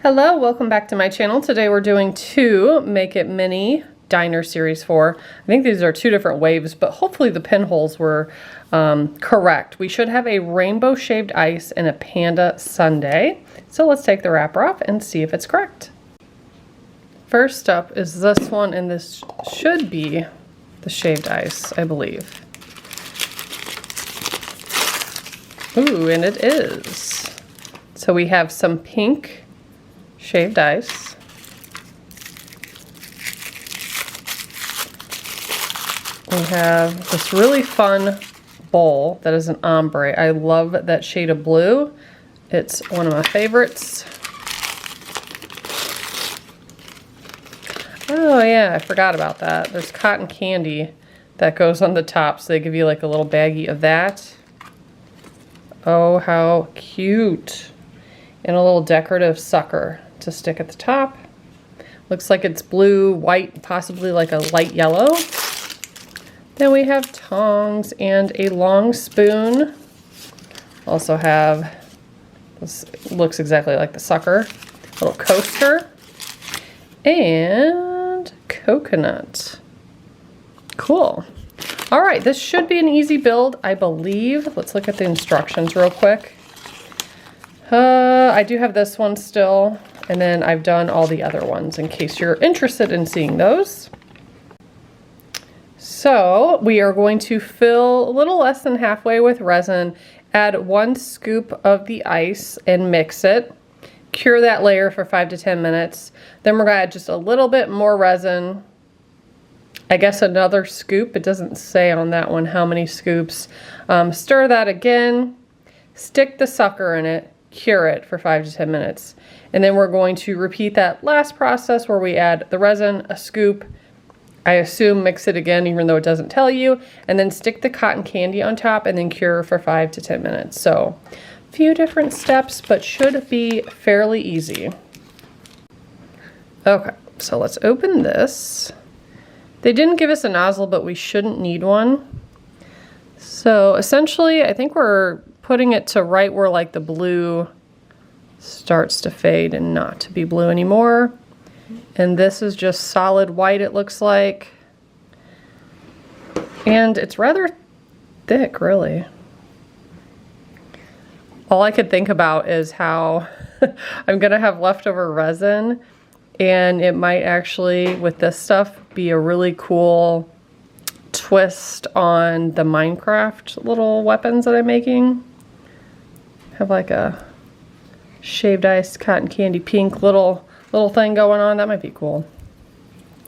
Hello, welcome back to my channel. Today we're doing two Make It Mini Diner Series 4. I think these are two different waves, but hopefully the pinholes were correct. We should have a rainbow shaved ice and a Panda Sundae. So let's take the wrapper off and see if it's correct. First up is this one, and this should be the shaved ice, I believe. Ooh, and it is. So we have some pink shaved ice. We have this really fun bowl that is an ombre. I love that shade of blue. It's one of my favorites. Oh yeah, I forgot about that. There's cotton candy that goes on the top, so they give you like a little baggie of that. Oh, how cute. And a little decorative sucker to stick at the top. Looks like it's blue, white, possibly like a light yellow. Then we have tongs and a long spoon. Also have, this looks exactly like the sucker, little coaster, and coconut. Cool. All right, this should be an easy build, I believe. Let's look at the instructions real quick. I do have this one still, and then I've done all the other ones in case you're interested in seeing those. So we are going to fill a little less than halfway with resin, add 1 scoop of the ice and mix it, cure that layer for 5 to 10 minutes. Then we're gonna add just a little bit more resin, I guess another scoop. It doesn't say on that one how many scoops. Stir that again, stick the sucker in it, cure it for 5 to 10 minutes. And then we're going to repeat that last process where we add the resin, a scoop, I assume mix it again even though it doesn't tell you, and then stick the cotton candy on top and then cure for 5 to 10 minutes. So a few different steps, but should be fairly easy. Okay, so let's open this. They didn't give us a nozzle, but we shouldn't need one. So essentially, I think we're putting it to right where like the blue starts to fade and not to be blue anymore. And this is just solid white, it looks like. And it's rather thick, really. All I could think about is how I'm gonna have leftover resin, and it might actually, with this stuff, be a really cool twist on the Minecraft little weapons that I'm making. Have like a shaved ice, cotton candy, pink little thing going on. That might be cool.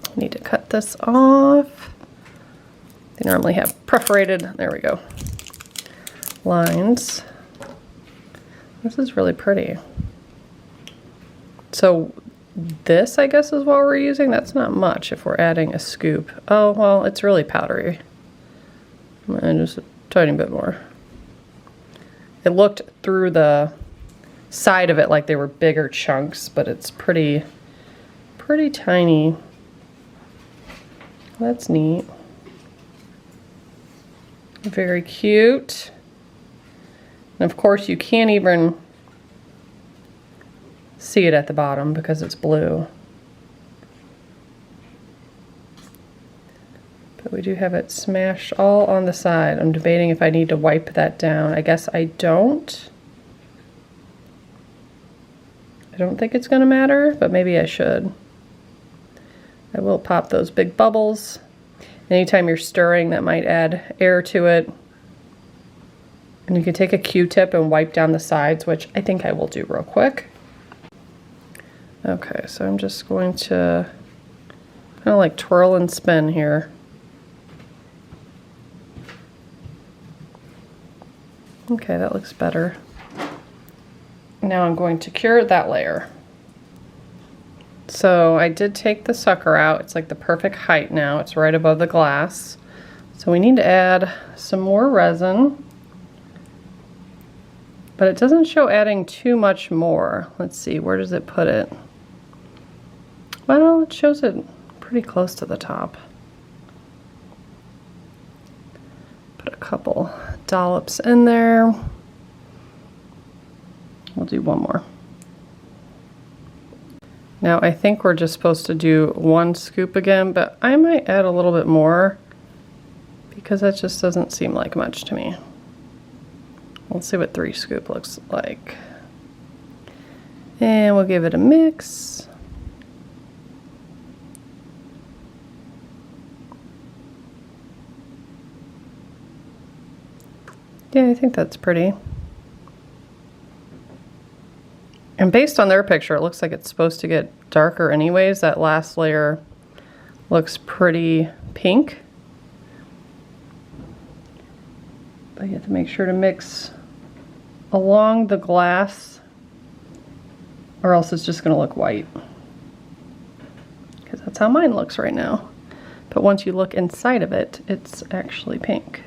I need to cut this off. They normally have perforated, there we go, lines. This is really pretty. So this, I guess, is what we're using. That's not much if we're adding a scoop. Oh, well, it's really powdery. And just a tiny bit more. It looked through the side of it like they were bigger chunks, but it's pretty tiny. That's neat. Very cute. And of course you can't even see it at the bottom because it's blue. But we do have it smashed all on the side. I'm debating if I need to wipe that down. I guess I don't. I don't think it's gonna matter, but maybe I should. I will pop those big bubbles. Anytime you're stirring, that might add air to it. And you can take a Q-tip and wipe down the sides, which I think I will do real quick. Okay, so I'm just going to kind of like twirl and spin here. Okay, that looks better. Now I'm going to cure that layer. So I did take the sucker out. It's like the perfect height now. It's right above the glass. So we need to add some more resin. But it doesn't show adding too much more. Let's see, where does it put it? Well, it shows it pretty close to the top. Put a couple dollops in there. We'll do one more. Now I think we're just supposed to do 1 scoop again, but I might add a little bit more because that just doesn't seem like much to me. Let's see what 3 scoop looks like. And we'll give it a mix. Yeah, I think that's pretty. And based on their picture, it looks like it's supposed to get darker anyways. That last layer looks pretty pink. But you have to make sure to mix along the glass or else it's just going to look white. Because that's how mine looks right now. But once you look inside of it, it's actually pink.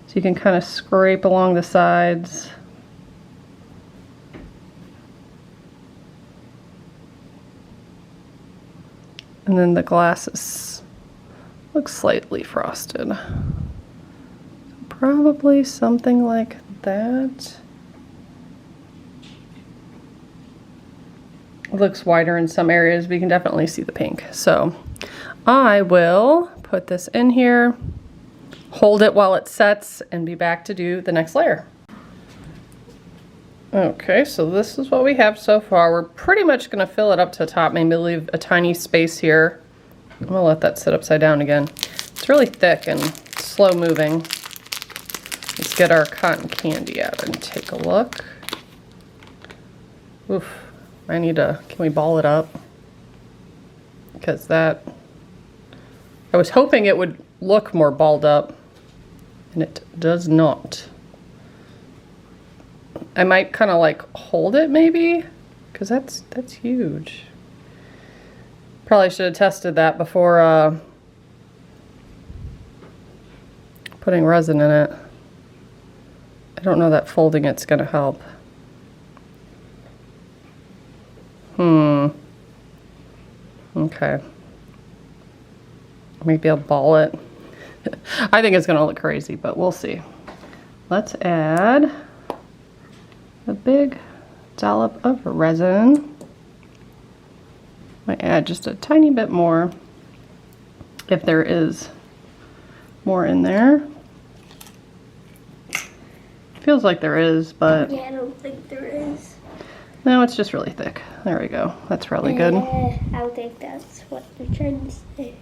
So you can kind of scrape along the sides. And then the glass looks slightly frosted. Probably something like that. It looks whiter in some areas, but you can definitely see the pink. So I will put this in here, hold it while it sets, and be back to do the next layer. Okay, so this is what we have so far. We're pretty much gonna fill it up to the top, maybe leave a tiny space here. I'm gonna let that sit upside down again. It's really thick and slow moving. Let's get our cotton candy out and take a look. Oof, I need to, can we ball it up? Because that, I was hoping it would look more balled up, and it does not. I might kind of like hold it maybe, because that's huge. Probably should have tested that before putting resin in it. I don't know that folding it's gonna help. Okay. Maybe I'll ball it. I think it's gonna look crazy, but we'll see. Let's add a big dollop of resin. Might add just a tiny bit more if there is more in there. Feels like there is, but yeah, I don't think there is. No, it's just really thick. There we go. That's really good. I think that's what they're trying to say.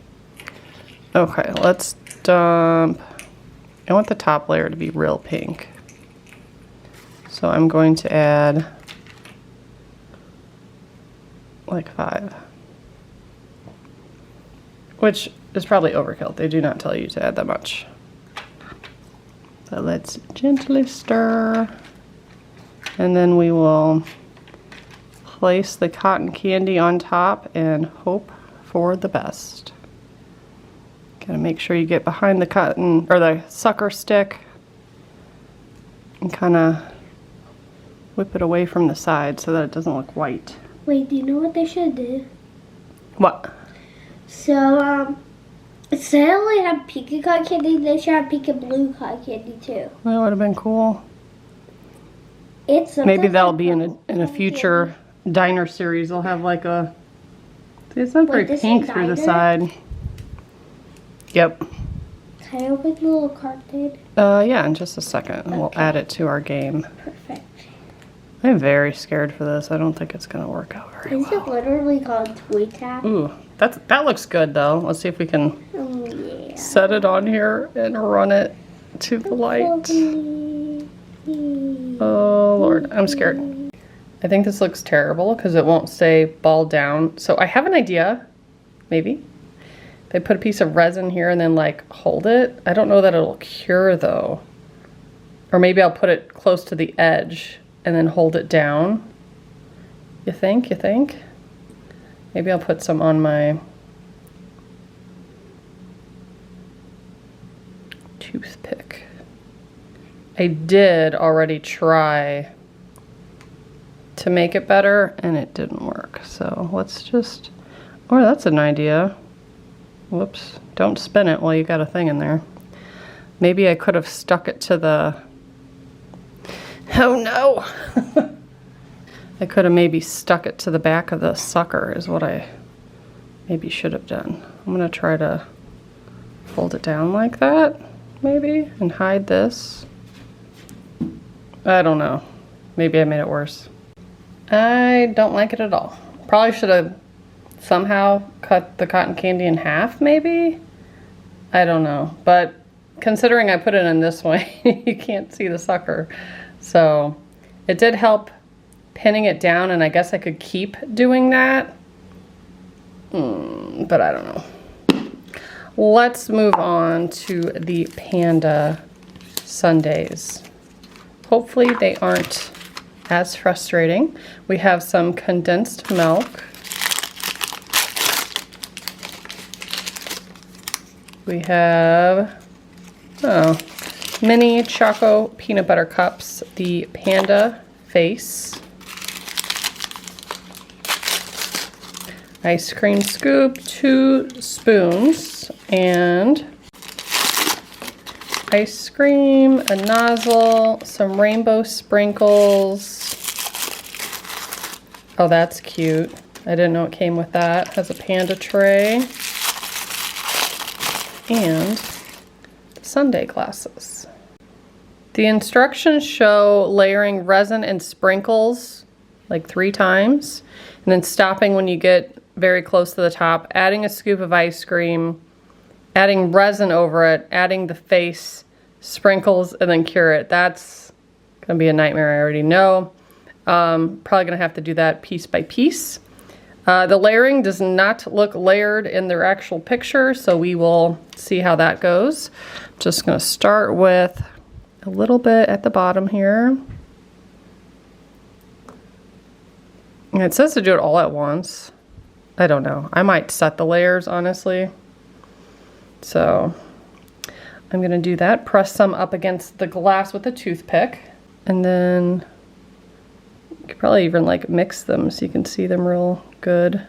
Okay, let's dump. I want the top layer to be real pink. So I'm going to add like 5. Which is probably overkill. They do not tell you to add that much. So let's gently stir. And then we will place the cotton candy on top and hope for the best. Gotta make sure you get behind the cotton or the sucker stick and kind of whip it away from the side so that it doesn't look white. Wait, do you know what they should do? What? So, instead of like have pink and cotton candy, they should have pink and blue cotton candy too. That would have been cool. Maybe that'll be in a future diner series. They'll have like a. It's not very pink through the side. Yep. Can I open the little carton? Yeah, in just a second. And we'll add it to our game. Perfect. I'm very scared for this. I don't think it's gonna work out very well. Is it literally called Toy Tap? Ooh, that looks good though. Let's see if we can set it on here and run it to the light. Oh Lord, I'm scared. I think this looks terrible because it won't stay balled down. So I have an idea, maybe. If I put a piece of resin here and then like hold it. I don't know that it'll cure though. Or maybe I'll put it close to the edge and then hold it down. You think? You think? Maybe I'll put some on my toothpick. I did already try to make it better and it didn't work. So let's just, oh, that's an idea. Whoops, don't spin it while you got a thing in there. Maybe I could have stuck it to the, oh no. I could have maybe stuck it to the back of the sucker is what I maybe should have done. I'm gonna try to fold it down like that, maybe, and hide this. I don't know. Maybe I made it worse. I don't like it at all. Probably should have somehow cut the cotton candy in half, maybe? I don't know. But considering I put it in this way, you can't see the sucker. So it did help pinning it down, and I guess I could keep doing that. But I don't know. Let's move on to the Panda Sundaes. Hopefully they aren't as frustrating. We have some condensed milk. We have, mini Choco peanut butter cups, the Panda face. Ice cream scoop, 2 spoons, and ice cream, a nozzle, some rainbow sprinkles. Oh, that's cute. I didn't know it came with that. It has a panda tray. And the sundae glasses. The instructions show layering resin and sprinkles like 3 times, and then stopping when you get very close to the top, adding a scoop of ice cream, adding resin over it, adding the face, sprinkles, and then cure it. That's gonna be a nightmare, I already know. Probably gonna have to do that piece by piece. The layering does not look layered in their actual picture, so we will see how that goes. Just gonna start with a little bit at the bottom here. And it says to do it all at once. I don't know. I might set the layers, honestly. So I'm gonna do that. Press some up against the glass with a toothpick. And then you could probably even like mix them so you can see them real good.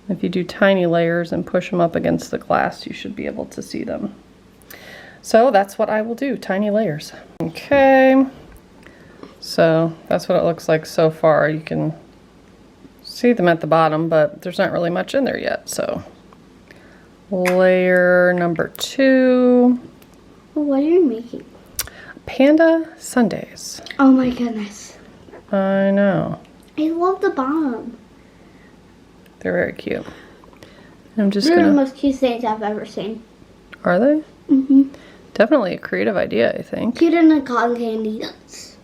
If you do tiny layers and push them up against the glass, you should be able to see them. So that's what I will do, tiny layers. Okay, so that's what it looks like so far. You can see them at the bottom, but there's not really much in there yet. So layer number 2. What are you making? Panda Sundaes. Oh my goodness. I know. I love the bottom. They're very cute. I'm just They're gonna... the most cute things I've ever seen. Are they? Mm-hmm. Definitely a creative idea, I think. Cute in the cotton candy nuts.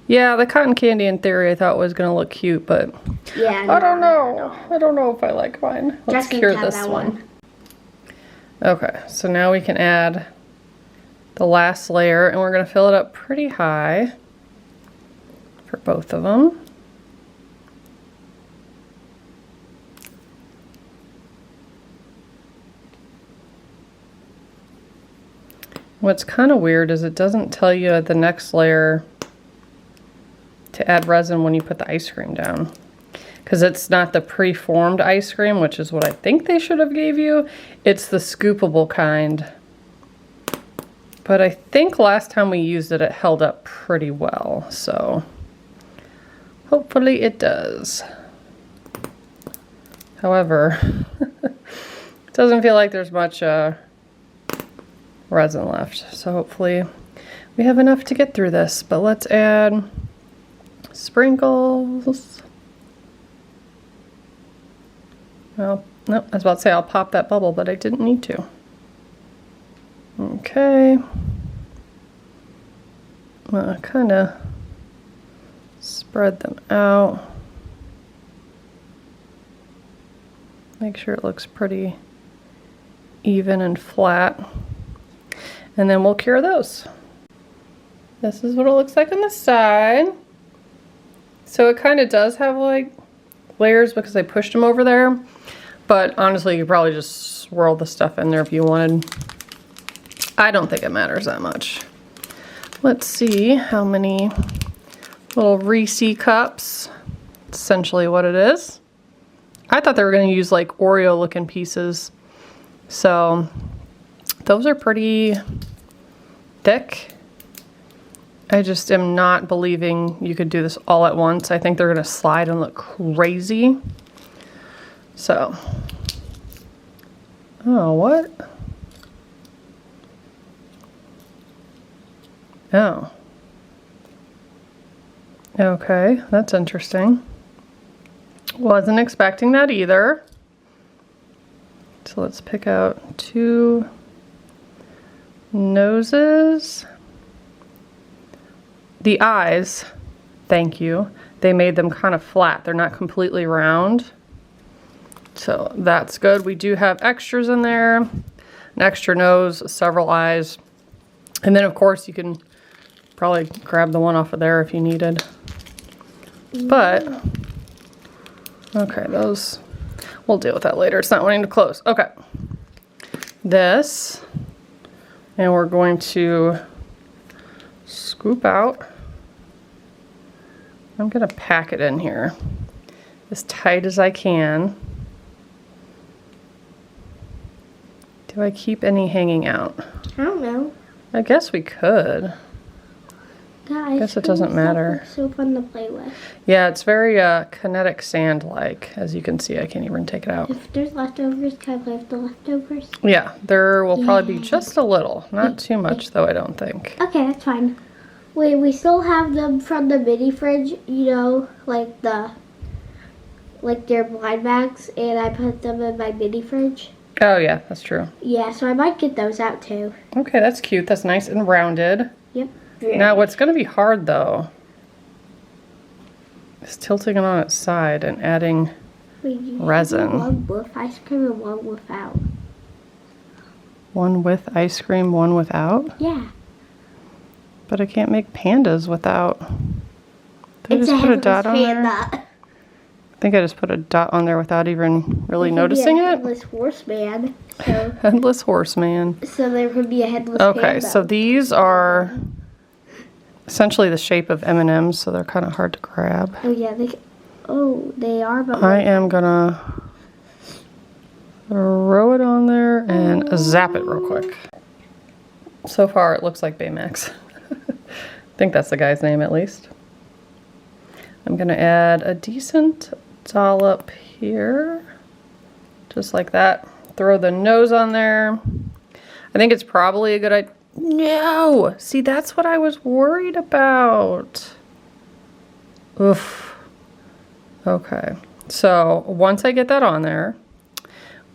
Yeah, the cotton candy in theory I thought was gonna look cute, but yeah, I don't know. I don't know if I like mine. Let's cure this one. Okay, so now we can add the last layer, and we're gonna fill it up pretty high for both of them. What's kind of weird is it doesn't tell you at the next layer to add resin when you put the ice cream down, because it's not the pre-formed ice cream, which is what I think they should have gave you. It's the scoopable kind. But I think last time we used it, it held up pretty well, so hopefully it does. However, it doesn't feel like there's much resin left, so hopefully we have enough to get through this. But let's add sprinkles. Well, no, I was about to say I'll pop that bubble, but I didn't need to. Okay. Kind of spread them out. Make sure it looks pretty even and flat. And then we'll cure those. This is what it looks like on the side. So it kind of does have like layers because I pushed them over there. But honestly, you could probably just swirl the stuff in there if you wanted. I don't think it matters that much. Let's see how many little Reese cups. That's essentially what it is. I thought they were going to use like Oreo looking pieces. So those are pretty thick. I just am not believing you could do this all at once. I think they're gonna slide and look crazy. So, oh, what? Oh. Okay, that's interesting. Wasn't expecting that either. So let's pick out 2 noses. The eyes, thank you. They made them kind of flat. They're not completely round. So that's good. We do have extras in there. An extra nose, several eyes. And then of course you can probably grab the one off of there if you needed. But, okay, those, we'll deal with that later. It's not wanting to close. Okay. This, and we're going to scoop out. I'm gonna pack it in here as tight as I can. Do I keep any hanging out? I don't know. I guess we could. Guys, I guess it doesn't matter. Looks so fun to play with. Yeah, it's very kinetic sand-like. As you can see, I can't even take it out. If there's leftovers, can I play with the leftovers? Yeah, there will probably be just a little. Not too much, though, I don't think. Okay, that's fine. Wait, we still have them from the mini fridge, you know, like their blind bags, and I put them in my mini fridge. Oh, yeah, that's true. Yeah, so I might get those out, too. Okay, that's cute. That's nice and rounded. Yep. Now, what's going to be hard, though, is tilting it on its side and adding resin. One with ice cream and one without. One with ice cream, one without? Yeah. But I can't make pandas without. Did I just put a dot on there? I think I just put a dot on there without even really noticing it. Headless horseman. So, Headless horseman. so there could be a headless Okay, panda. so these are essentially the shape of M&Ms, so they're kind of hard to grab. Oh yeah, they are. But I am gonna throw it on there and zap it real quick. So far, it looks like Baymax. I think that's the guy's name, at least. I'm gonna add a decent dollop here, just like that. Throw the nose on there. I think it's probably a good idea. No! See, that's what I was worried about. Oof. Okay. So, once I get that on there,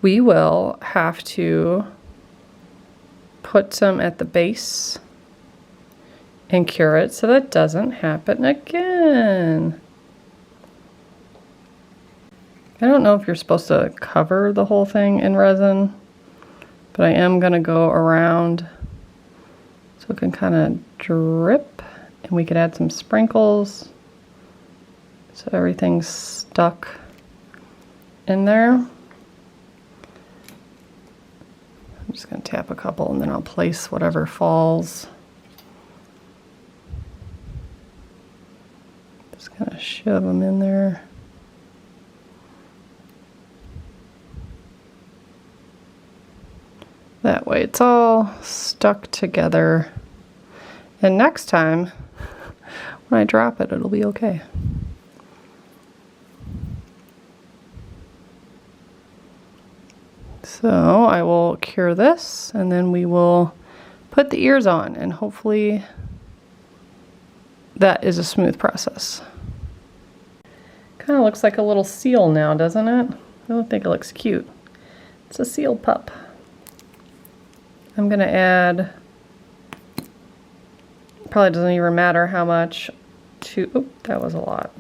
we will have to put some at the base and cure it so that doesn't happen again. I don't know if you're supposed to cover the whole thing in resin, but I am going to go around so it can kind of drip, and we could add some sprinkles so everything's stuck in there. I'm just going to tap a couple and then I'll place whatever falls. Just kind of shove them in there. That way it's all stuck together. And next time, when I drop it, it'll be okay. So I will cure this, and then we will put the ears on, and hopefully that is a smooth process. Kind of looks like a little seal now, doesn't it? I don't think it looks cute. It's a seal pup. I'm gonna add, probably doesn't even matter how much to, oh, that was a lot.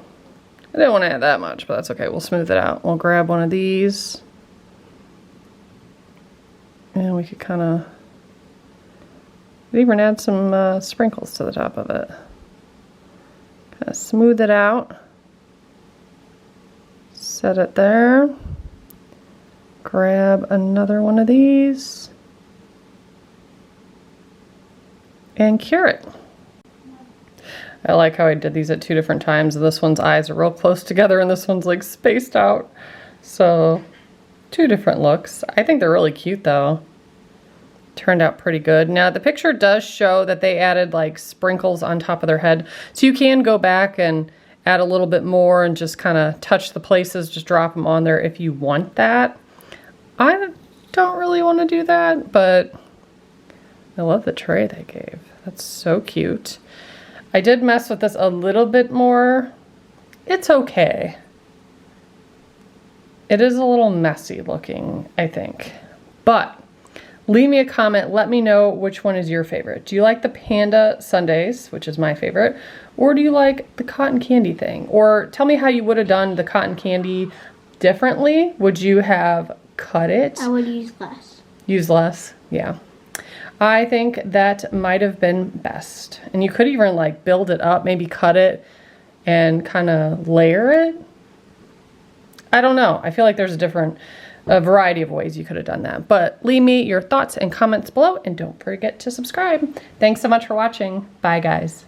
I didn't want to add that much, but that's okay. We'll smooth it out. We'll grab one of these. And we could kind of even add some sprinkles to the top of it. Kind of smooth it out. Set it there. Grab another one of these. And cure it. I like how I did these at 2 different times. This one's eyes are real close together and this one's like spaced out. So 2 different looks. I think they're really cute though. turned out pretty good. Now the picture does show that they added like sprinkles on top of their head. So you can go back and add a little bit more and just kind of touch the places, just drop them on there if you want that. I don't really want to do that, but I love the tray they gave. That's so cute. I did mess with this a little bit more. It's okay. It is a little messy looking, I think. But leave me a comment. Let me know which one is your favorite. Do you like the Panda Sundaes, which is my favorite, or do you like the cotton candy thing? Or tell me how you would have done the cotton candy differently. Would you have cut it? I would use less. Use less? Yeah. I think that might have been best. And you could even like build it up, maybe cut it and kind of layer it. I don't know. I feel like there's a variety of ways you could have done that. But leave me your thoughts and comments below, and don't forget to subscribe. Thanks so much for watching. Bye, guys.